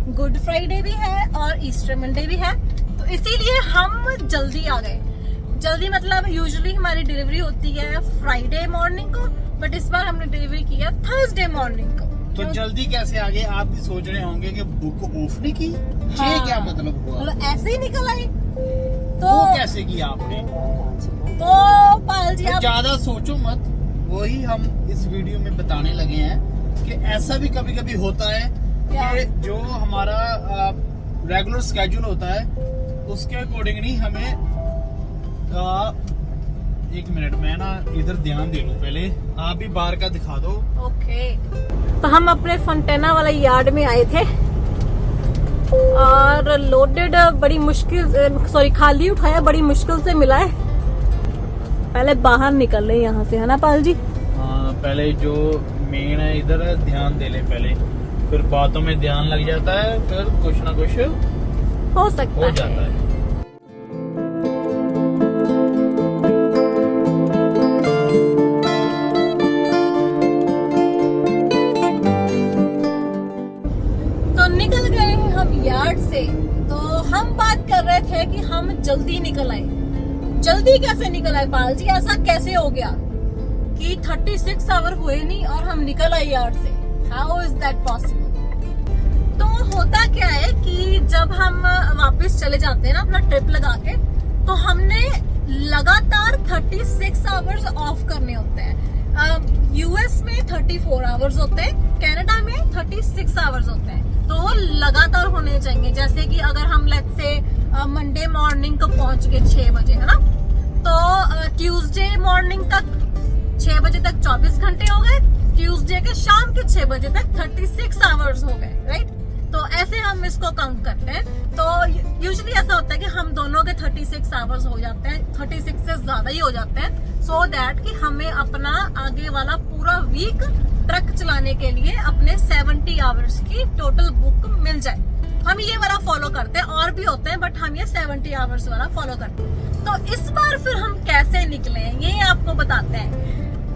Good Friday भी है और ईस्टर मंडे भी है, तो इसीलिए हम जल्दी आ गए। जल्दी मतलब यूजुअली हमारी डिलीवरी होती है फ्राइडे मॉर्निंग को, बट इस बार हमने डिलीवरी किया थर्सडे मॉर्निंग को। तो जल्दी कैसे आ गए? आप भी सोच रहे होंगे कि बुक ऑफ नहीं की। हाँ, ये क्या मतलब हुआ? मतलब ऐसे ही निकल आए। तो वो कैसे किया आपने? तो पाल जी आप ज्यादा सोचो मत, वही हम इस वीडियो में बताने लगे हैं कि ऐसा भी कभी कभी होता है कि जो हमारा रेगुलर स्केड्यूल होता है उसके अकॉर्डिंग नहीं हमें एक मिनट में ना इधर ध्यान दे लूं, पहले आप भी बाहर का दिखा दो। ओके, तो हम अपने फंटेना वाला यार्ड में आए थे और लोडेड बड़ी मुश्किल खाली उठाया, बड़ी मुश्किल से मिला है। पहले बाहर निकल रहे यहाँ से, है ना पाल जी? हाँ, पहले जो मेन है इधर है, ध्यान दे ले पहले, फिर बातों में ध्यान लग जाता है, फिर कुछ ना कुछ हो सकता जाता है। तो निकल गए हैं हम यार्ड से। तो हम बात कर रहे थे कि हम जल्दी निकल आए। जल्दी कैसे निकल आए पाल जी? ऐसा कैसे हो गया कि 36 आवर हुए नहीं और हम निकल आए यार्ड से? How is that possible? तो होता क्या है कि जब हम वापस चले जाते हैं ना अपना ट्रिप लगा के, तो हमने लगातार 36 आवर्स ऑफ करने होते हैं। यूएस में 34 आवर्स होते हैं, कनाडा में 36 आवर्स होते हैं। तो वो लगातार होने चाहिए। जैसे कि अगर हम लेट्स से मंडे मॉर्निंग को पहुंच गए 6 बजे, है ना, तो ट्यूसडे मॉर्निंग तक 6 बजे तक 24 घंटे हो गए, ट्यूसडे के शाम के 6 बजे तक 36 आवर्स हो गए, राइट? तो ऐसे हम इसको काउंट करते हैं। तो यूजुअली ऐसा होता है कि हम दोनों के 36 आवर्स हो जाते हैं, 36 से ज्यादा ही हो जाते हैं, सो दैट कि हमें अपना आगे वाला पूरा वीक ट्रक चलाने के लिए अपने 70 आवर्स की टोटल बुक मिल जाए। हम ये वाला फॉलो करते हैं, और भी होते हैं बट हम ये 70 आवर्स वाला फॉलो करते हैं। तो इस बार फिर हम कैसे निकले हैं ये आपको बताते हैं।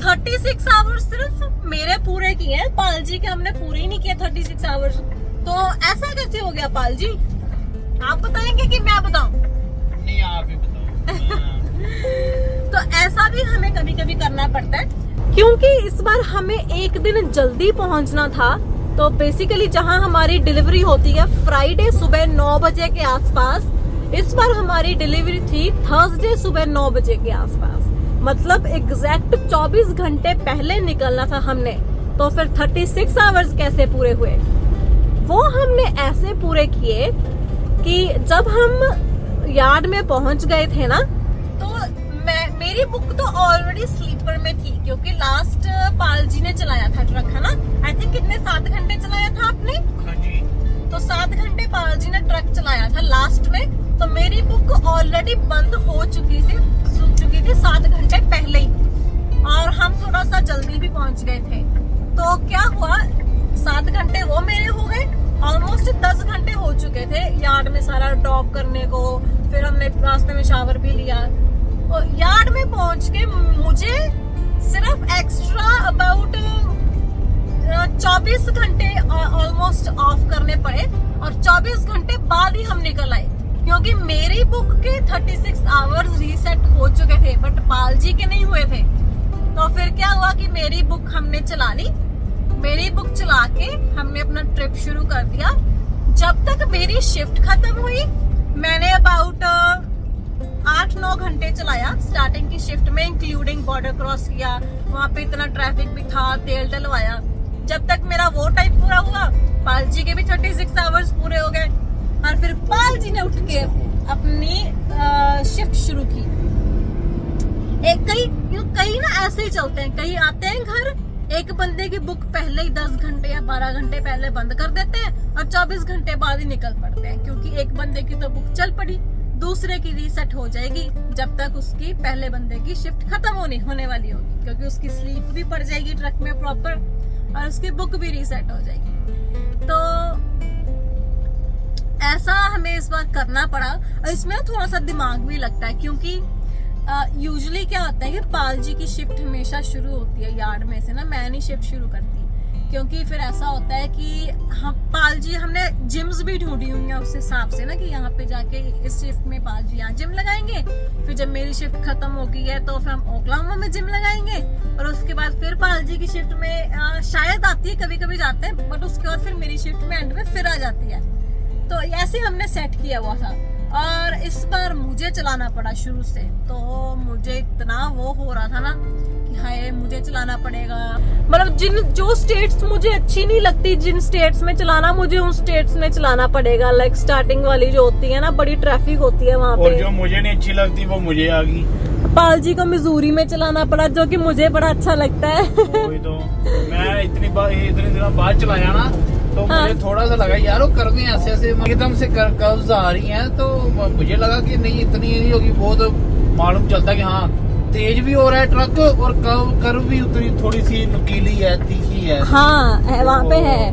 36 आवर्स सिर्फ मेरे पूरे किए हैं, पाल जी के हमने पूरे ही नहीं किए 36 आवर्स। तो ऐसा कैसे हो गया पाल जी? आप बताएंगे कि मैं बताऊं? नहीं, आप ही बताओ। तो ऐसा भी हमें कभी कभी करना पड़ता है, क्योंकि इस बार हमें एक दिन जल्दी पहुंचना था। तो बेसिकली जहां हमारी डिलीवरी होती है फ्राइडे सुबह 9 बजे के आसपास, इस बार हमारी डिलीवरी थी थर्सडे सुबह 9 बजे के आसपास। मतलब एग्जैक्ट 24 घंटे पहले निकलना था हमने। तो फिर 36 आवर्स कैसे पूरे हुए? वो हमने ऐसे पूरे किए कि जब हम यार्ड में पहुंच गए थे ना, तो मेरी बुक तो ऑलरेडी स्लीपर में थी, क्योंकि लास्ट पाल जी ने चलाया था ट्रक, है ना? आई थिंक कितने 7 घंटे चलाया था आपने? हाँ जी। तो 7 घंटे पाल जी ने ट्रक चलाया था लास्ट में। तो मेरी बुक ऑलरेडी बंद हो चुकी थी 7 घंटे पहले ही, और हम थोड़ा सा जल्दी भी पहुंच गए थे। तो क्या हुआ, 7 घंटे वो मेरे हो गए, ऑलमोस्ट 10 घंटे हो चुके थे यार्ड में सारा ड्रॉप करने को। फिर हमने रास्ते में शावर भी लिया। तो यार्ड में पहुंच के मुझे सिर्फ एक्स्ट्रा अबाउट 24 घंटे ऑलमोस्ट ऑफ करने पड़े, और 24 घंटे बाद ही हम निकल आए, क्योंकि मेरी बुक के 36 आवर्स रीसेट हो चुके थे, बट पाल जी के नहीं हुए थे। तो फिर क्या हुआ कि मेरी बुक हमने चला ली। मेरी बुक चला के हमने अपना ट्रिप शुरू कर दिया। जब तक मेरी शिफ्ट खत्म हुई, मैंने अबाउट 8-9 घंटे चलाया स्टार्टिंग की शिफ्ट में, इंक्लूडिंग बॉर्डर क्रॉस किया, वहाँ पे इतना ट्रैफिक भी था, तेल डलवाया। जब तक मेरा वो टाइम पूरा हुआ, पाल जी के भी 36 आवर्स पूरे हो गए, और फिर पाल जी ने उठ के अपनी शिफ्ट शुरू की। कई ना ऐसे ही चलते हैं, कई आते हैं घर, एक बंदे की बुक पहले ही 10 घंटे या 12 घंटे पहले बंद कर देते हैं, और 24 घंटे बाद ही निकल पड़ते हैं, क्योंकि एक बंदे की तो बुक चल पड़ी, दूसरे की रीसेट हो जाएगी जब तक उसकी पहले बंदे की शिफ्ट खत्म होने वाली होगी, क्योंकि उसकी स्लीप भी पड़ जाएगी ट्रक में प्रॉपर, और उसकी बुक भी रीसेट हो जाएगी। तो ऐसा हमें इस बार करना पड़ा, और इसमें थोड़ा सा दिमाग भी लगता है, क्योंकि यूजुअली क्या होता है कि पाल जी की शिफ्ट हमेशा शुरू होती है यार्ड में से ना, मैं नहीं शिफ्ट शुरू करती, क्योंकि फिर ऐसा होता है कि हम पाल जी हमने जिम्स भी ढूंढी हुई हैं उस हिसाब से ना, कि यहाँ पे जाके इस शिफ्ट में पाल जी यहाँ जिम लगाएंगे, फिर जब मेरी शिफ्ट खत्म हो गई है तो फिर हम ओक्लाहोमा में जिम लगाएंगे, और उसके बाद फिर पाल जी की शिफ्ट में शायद आती है, कभी कभी जाते हैं, बट उसके बाद फिर मेरी शिफ्ट में एंड में फिर आ जाती है। तो ऐसे हमने सेट किया हुआ था। और इस बार मुझे चलाना पड़ा शुरू से, तो मुझे इतना वो हो रहा था ना कि हाय मुझे चलाना पड़ेगा। मतलब जो स्टेट्स मुझे अच्छी नहीं लगती, जिन स्टेट्स में चलाना, मुझे उन स्टेट्स में चलाना पड़ेगा। लाइक स्टार्टिंग वाली जो होती है ना, बड़ी ट्रैफिक होती है वहाँ पे, और जो मुझे नहीं अच्छी लगती वो मुझे आ गई। पाल जी को मिजूरी में चलाना पड़ा, जो कि मुझे बड़ा अच्छा लगता है। वही तो मैं इतनी दिनों बाद चलाया ना, तो हाँ। मुझे थोड़ा सा लगा यार वो कर्वें ऐसे ऐसे एकदम से कर्व्स आ रही हैं, तो मुझे लगा कि नहीं इतनी नहीं होगी, बहुत मालूम चलता कि हाँ तेज भी हो रहा है ट्रक, और कर्व भी उतनी थोड़ी सी नुकीली है, तीखी है। हाँ है, वहाँ पे है,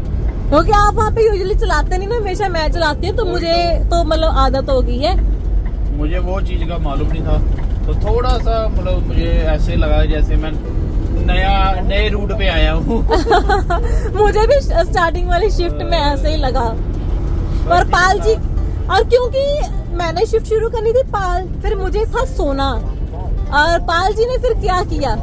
क्योंकि आप वहाँ पे यूजुअली चलाते नहीं ना, हमेशा मैं चलाती हूँ, तो मुझे तो मतलब आदत हो गई है। मुझे वो चीज का मालूम नहीं था, तो थोड़ा सा मतलब मुझे ऐसे लगा जैसे मैं नए रूट पे आया हूँ। मुझे भी स्टार्टिंग वाली शिफ्ट में ऐसे ही लगा। और पाल जी, और क्योंकि मैंने शिफ्ट शुरू करनी थी फिर मुझे था सोना, और पाल जी ने फिर क्या किया,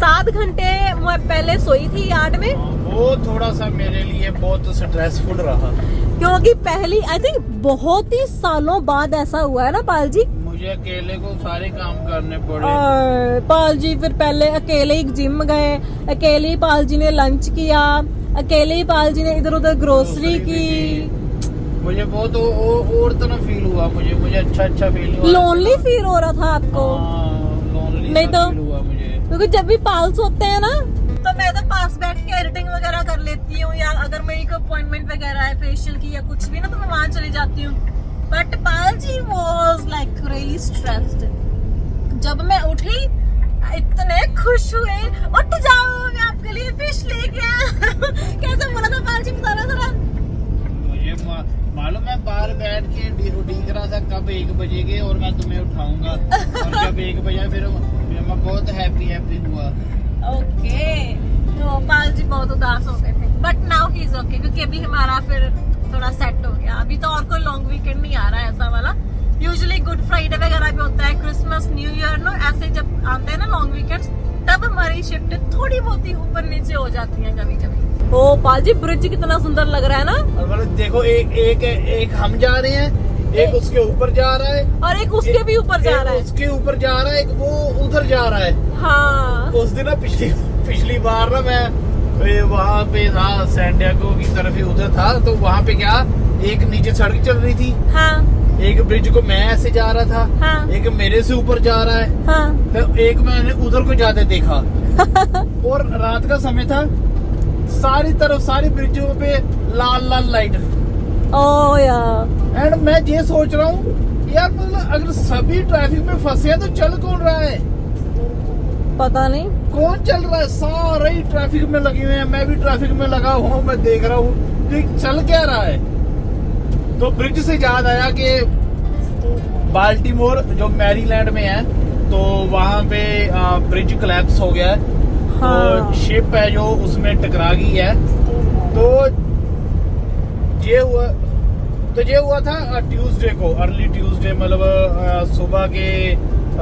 7 घंटे मैं पहले सोई थी यार्ड में। वो थोड़ा सा मेरे लिए बहुत स्ट्रेसफुल रहा, क्योंकि पहली आई थिंक बहुत ही सालों बाद ऐसा हुआ है ना पाल जी, मुझे अकेले को सारे काम करने पड़े। और पाल जी फिर पहले अकेले ही जिम गए, अकेले ही पाल जी ने लंच किया, अकेले ही पाल जी ने इधर उधर ग्रोसरी की। मुझे बहुत और तरह फील हुआ, मुझे अच्छा फील हुआ। लोनली फील हो रहा था आपको? लोनली नहीं तो फील हुआ मुझे, क्योंकि जब भी पाल्स होते हैं ना, तो मैं तो पास बैठ के एडिटिंग वगैरह कर लेती हूँ, या अगर मेरी कोई अपॉइंटमेंट वगैरह है फेशियल की या कुछ भी ना, तो मैं वहां चली जाती हूँ। But Pal ji was like really stressed. जब मैं उठी इतने खुश हुए, उठ जाओ मैं आपके लिए फिश लेके आया। कैसे बोला था पाल जी, बताना जरा। मुझे मालूम है, बाहर बैठ के उड़ीक रहा था कब 1 बजेगे और मैं तुम्हें उठाऊंगा, और जब 1 बजा फिर मैं बहुत हैप्पी हुआ। ओके, तो पाल जी बहुत उदास हो गए थे, but now he is okay, क्योंकि अभी हमारा फिर थोड़ा सेट हो गया। अभी तो और कोई लॉन्ग वीकेंड नहीं आ रहा है ऐसा वाला। यूजुअली गुड फ्राइडे वगैरह भी होता है, क्रिसमस, न्यू ईयर नो, ऐसे जब आते हैं ना लॉन्ग वीकेंड्स, तब हमारी शिफ्ट थोड़ी बहुत ही ऊपर नीचे हो जाती है कभी कभी। ओ पाल जी, ब्रिज कितना सुंदर लग रहा है ना। और मतलब देखो, एक हम जा रहे हैं, एक उसके ऊपर जा रहा है, और एक उसके भी ऊपर जा रहा है, उसके ऊपर जा रहा है, एक वो उधर जा रहा है। हाँ, उस दिन ना पिछली बार ना मैं वहाँ पे था, सैंडियागो की तरफ ही उधर था, तो वहाँ पे क्या, एक नीचे सड़क चल रही थी, हाँ, एक ब्रिज को मैं ऐसे जा रहा था, हाँ, एक मेरे से ऊपर जा रहा है, हाँ, तो एक मैंने उधर को जाते देखा। और रात का समय था, सारी तरफ सारी ब्रिजों पे लाल लाइट। ओ यार, एंड मैं ये सोच रहा हूँ यार, मतलब अगर सभी ट्रैफिक में फंसे हैं तो चल कौन रहा है? पता नहीं कौन चल रहा है? सारे ही ट्रैफिक में लगे हुए हैं, मैं भी ट्रैफिक में लगा हुआ हूँ, मैं देख रहा हूँ कि चल क्या रहा है। तो ब्रिज से याद आया कि बाल्टीमोर जो मैरीलैंड में है, तो वहाँ पे ब्रिज कोलैप्स हो गया है। हाँ। तो शिप है जो उसमें टकरा गई है। तो ये हुआ था ट्यूसडे को, अर्ली ट्यूसडे, मतलब सुबह के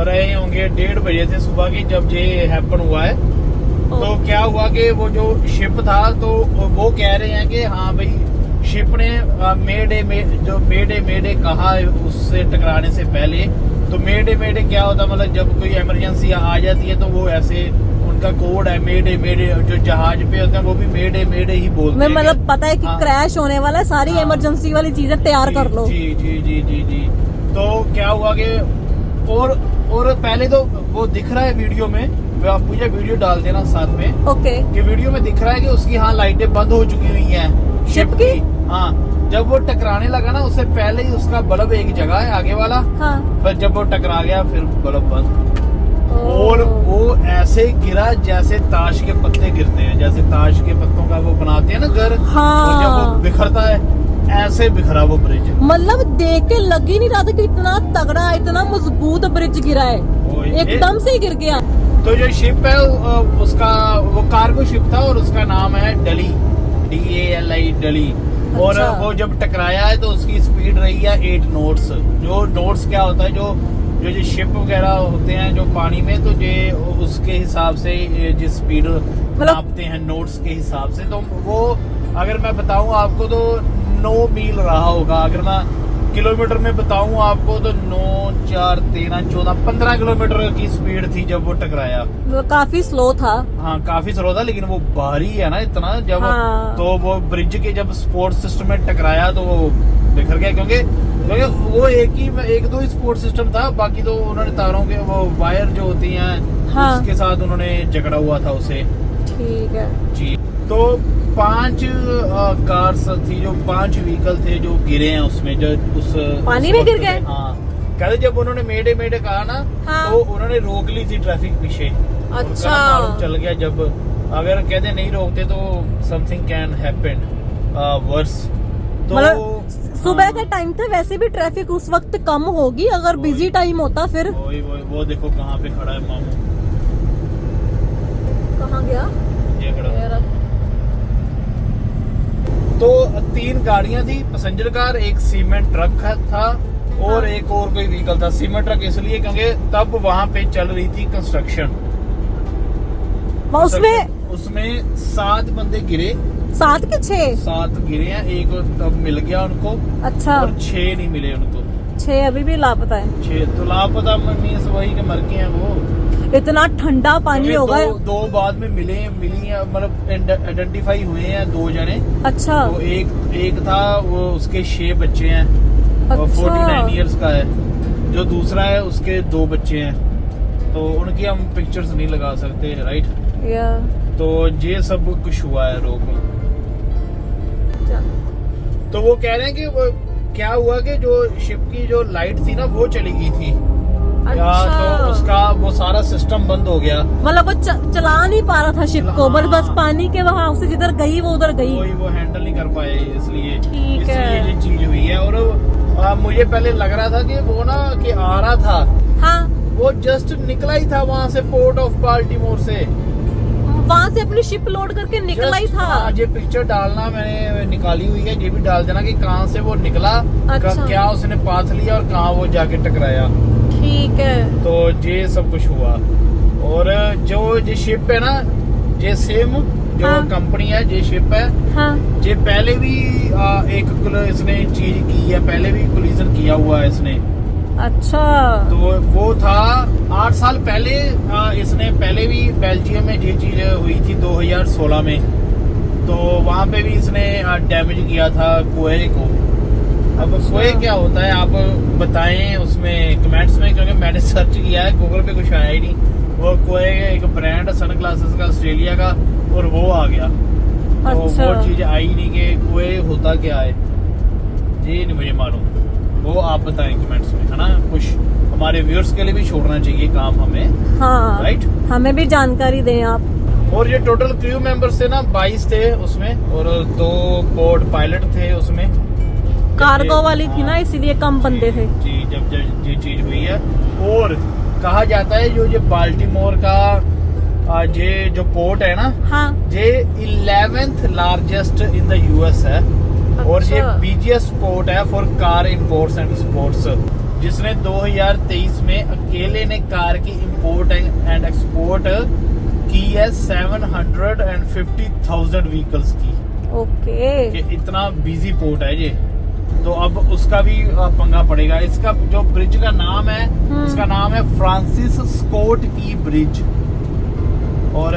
रहे होंगे 1:30 बजे थे सुबह की जब ये हैपन हुआ है। तो क्या हुआ कि वो जो शिप था, तो वो कह रहे हैं कि हाँ भाई शिप ने मेडे कहा उससे टकराने से पहले। तो मेडे क्या होता, मतलब जब कोई इमरजेंसी आ जाती है तो वो ऐसे उनका कोड है मेडे। जो जहाज पे होते हैं वो भी मेडे ही बोलते हैं। मतलब पता है कि हाँ, क्रैश होने वाला है, सारी इमरजेंसी वाली चीजें तैयार कर लो। जी। तो क्या हुआ कि और पहले तो वो दिख रहा है वीडियो में, आप मुझे वीडियो डाल देना साथ में। ओके, कि वीडियो में दिख रहा है कि उसकी लाइटें बंद हो चुकी हुई हैं शिप की। हाँ, जब वो टकराने लगा ना उससे पहले ही उसका बल्ब एक जगह है आगे वाला। हाँ, पर जब वो टकरा गया फिर बल्ब बंद। और वो ऐसे गिरा जैसे ताश के पत्ते गिरते हैं, जैसे ताश के पत्तों का वो बनाते हैं ना घर। हाँ। और जब वो बिखरता है, ऐसे बिखरा वो ब्रिज। मतलब देख के लग ही नहीं रहा था कि इतना तगड़ा, इतना मजबूत ब्रिज गिरा है, एकदम से ही गिर गया। तो जो शिप है उसका वो कार्गो शिप था और उसका नाम है डली। DALI डली। और अच्छा। वो जब टकराया है तो उसकी स्पीड रही है 8 नॉट्स। जो नॉट्स क्या होता है, जो जो शिप वगैरह होते हैं जो पानी में, तो ये उसके हिसाब से जो स्पीड नापते हैं नोट्स के हिसाब से। तो वो अगर मैं बताऊं आपको तो 9 मील रहा होगा। अगर मैं किलोमीटर में बताऊं आपको तो 9, 4, 13, 14, 15 किलोमीटर की स्पीड थी जब वो टकराया। वो काफी स्लो था। हाँ काफी स्लो था, लेकिन वो भारी है ना इतना जब। हाँ। तो वो ब्रिज के जब सपोर्ट सिस्टम में टकराया तो वो बिखर गया, क्योंकि वो एक दो ही सपोर्ट सिस्टम था, बाकी तो उन्होंने तारों के वो वायर जो होती हैं हाँ। उसके साथ उन्होंने जकड़ा हुआ था उसे। ठीक है जी। तो 5 कार्स थी, जो 5 व्हीकल थे जो गिरे हैं उसमें, जो उस पानी में गिर गए? हाँ कहते जब उन्होंने मेडे मेडे कहा ना, हाँ। तो उन्होंने रोक ली थी ट्रैफिक पीछे। अच्छा। मालूम चल गया जब, अगर कहते नहीं रोकते तो समथिंग कैन हैपन वर्स। तो मतलब सुबह का टाइम था, वैसे भी ट्रैफिक उस वक्त कम होगी, अगर बिजी टाइम होता फिर। वो देखो कहाँ पे खड़ा है मामू। कहाँ गया ये खड़ा। यार? तो 3 गाड़ियां थी, पैसेंजर कार, एक सीमेंट ट्रक था और हाँ। एक और कोई व्हीकल था। सीमेंट ट्रक इसलिए क्योंकि तब वहां पे चल रही थी कंस्ट्रक्शन। उसमें 7 बंदे गिरे। 7 के 6? 7 गिरे हैं, एक तब मिल गया उनको। अच्छा। और 6 नहीं मिले उनको। 6 अभी भी लापता है। 6 तो लापता मीन्स वही के मर गए हैं वो। इतना ठंडा पानी होगा। दो बाद में मिली है, मतलब आइडेंटिफाई हुए हैं 2 जने। अच्छा। तो एक था वो, उसके 6 बच्चे हैं। और अच्छा। 49 इयर्स का है। जो दूसरा है उसके 2 बच्चे हैं, तो उनकी हम पिक्चर्स नहीं लगा सकते, राइट। या तो ये सब कुछ हुआ है रोक में। तो वो कह रहे हैं कि वो क्या हुआ कि जो शिप की जो लाइट थी ना वो चली गई थी। अच्छा। तो उसका वो सारा सिस्टम बंद हो गया। मतलब वो चला नहीं पा रहा था शिप को, बस पानी के वहां से जिधर गई वो उधर गई। वो हैंडल नहीं कर पाए, इसलिए ठीक है। ये चीज हुई है। और मुझे पहले लग रहा था कि वो ना कि आ रहा था। हाँ। वो जस्ट निकला ही था वहाँ से, पोर्ट ऑफ बाल्टीमोर से। वहाँ से अपनी शिप लोड करके निकला ही था। हाँ, ये पिक्चर डालना मैंने निकाली हुई है, ये भी डाल देना कि कहाँ से वो निकला। अच्छा। क्या उसने पाथ लिया और कहाँ वो जाके टकराया। ठीक है। तो ये सब कुछ हुआ। और जो ये शिप है ना, ये सेम जो हाँ। कंपनी है, ये शिप है। हाँ। ये पहले भी इसने चीज की है, पहले भी कोलिजन किया हुआ है इसने। अच्छा। तो वो था 8 साल पहले। इसने पहले भी बेल्जियम में ये चीज हुई थी 2016 में। तो वहां पे भी इसने डैमेज किया था कोए को। अब कोए क्या होता है आप बताएं उसमें कमेंट्स में, क्योंकि मैंने सर्च किया है, गूगल पे कुछ आया ही नहीं। वो कोए एक ब्रांड है सन ग्लासेस का, ऑस्ट्रेलिया का, और वो आ गया। तो अच्छा। वो चीज आई नहीं कि कोए होता क्या है, ये नहीं मुझे मालूम। वो आप बताएं कमेंट्स में, है ना। कुछ हमारे व्यूअर्स के लिए भी छोड़ना चाहिए काम हमें। हाँ। राइट। हमें भी जानकारी दें आप। और ये टोटल क्रू मेंबर्स थे ना 22 थे उसमें, और 2 पोर्ट पायलट थे उसमें। कार्गो वाली थी ना, इसीलिए कम बंदे थे। जी, जब ये चीज हुई है। और कहा जाता है जो ये बाल्टीमोर का ये जो पोर्ट है ना, हाँ। ये 11th largest in the US है। और ये अच्छा। बिगेस्ट पोर्ट है for car imports and exports, जिसने 2023 में अकेले ने कार की इंपोर्ट एंड एक्सपोर्ट की है 750,000 व्हीकल्स की। ओके। कि इतना बिजी पोर्ट है ये। तो अब उसका भी पंगा पड़ेगा। इसका जो ब्रिज का नाम है, इसका नाम है फ्रांसिस स्कॉट की ब्रिज। और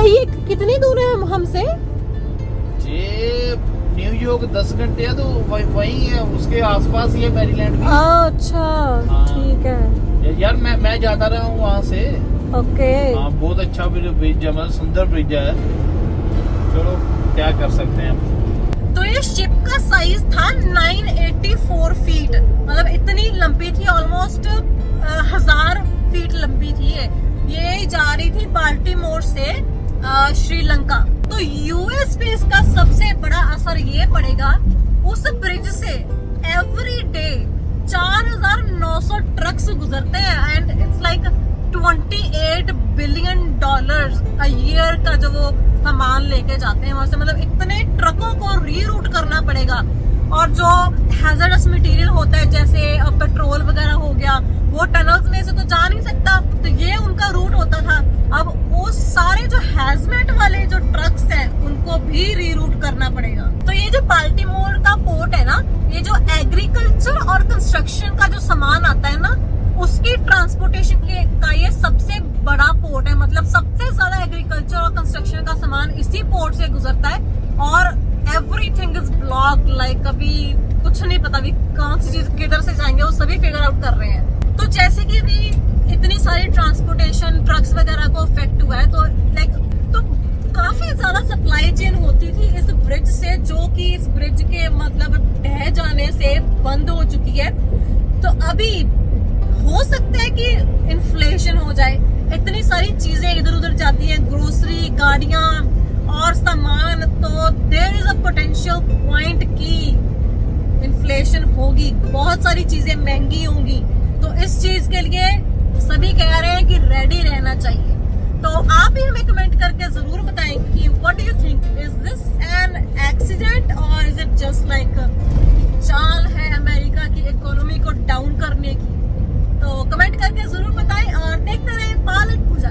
ये कितनी दूर है हमसे? ये न्यूयॉर्क 10 घंटे है, तो वही है, उसके आसपास ही है मैरीलैंड भी। अच्छा। हाँ। ठीक है यार मैं जाता रहा हूँ वहाँ से। ओके। हाँ बहुत अच्छा ब्रिज है, मतलब सुंदर ब्रिज है। चलो क्या कर सकते हैं। तो ये शिप का साइज था 984 फीट, मतलब इतनी लंबी थी, ऑलमोस्ट 1000 फीट लंबी थी ये जा रही थी बाल्टीमोर से श्रीलंका। तो यूएस पे इसका सबसे बड़ा असर ये पड़ेगा, उस ब्रिज से एवरी डे 4900 ट्रक्स गुजरते हैं and it's like $28 billion a year का जो वो सामान लेके जाते हैं वहां से। मतलब इतने ट्रकों को रीरूट करना पड़ेगा। और जो हैजर्डस मटेरियल होता है जैसे पेट्रोल वगैरह हो गया, वो टनल्स में से तो जा नहीं सकता, तो ये उनका रूट होता था। अब वो सारे जो हैजमेट वाले जो ट्रक्स हैं उनको भी रीरूट करना पड़ेगा। तो ये जो बाल्टीमोर का पोर्ट है ना, ये जो एग्रीकल्चर और कंस्ट्रक्शन का जो सामान आता है ना, उसकी ट्रांसपोर्टेशन का ये सबसे बड़ा पोर्ट है। मतलब सबसे ज्यादा एग्रीकल्चर और कंस्ट्रक्शन का सामान इसी पोर्ट से गुजरता है। और एवरीथिंग इज ब्लॉक्ड, लाइक अभी कुछ नहीं पता अभी कौन सी चीज किधर से जाएंगे, वो सभी फिगर आउट कर रहे हैं। तो जैसे कि अभी इतनी सारी ट्रांसपोर्टेशन ट्रक्स वगैरह को अफेक्ट हुआ है, तो लाइक तो काफी ज्यादा सप्लाई चेन होती थी इस ब्रिज से, जो कि इस ब्रिज के मतलब ढह जाने से बंद हो चुकी है। तो अभी हो सकता है कि इन्फ्लेशन हो जाए, इतनी सारी चीजें इधर उधर जाती हैं, ग्रोसरी, गाड़ियां और सामान, तो there is a potential point की इन्फ्लेशन होगी, बहुत सारी चीजें महंगी होंगी। तो इस चीज के लिए सभी कह रहे हैं कि रेडी रहना चाहिए। तो आप भी हमें कमेंट करके जरूर बताएं कि what do you think, is this an accident और इज इट जस्ट लाइक चाल है अमेरिका की इकोनॉमी को डाउन करने की। तो कमेंट करके जरूर बताएं और देखते रहें पालक पूजा।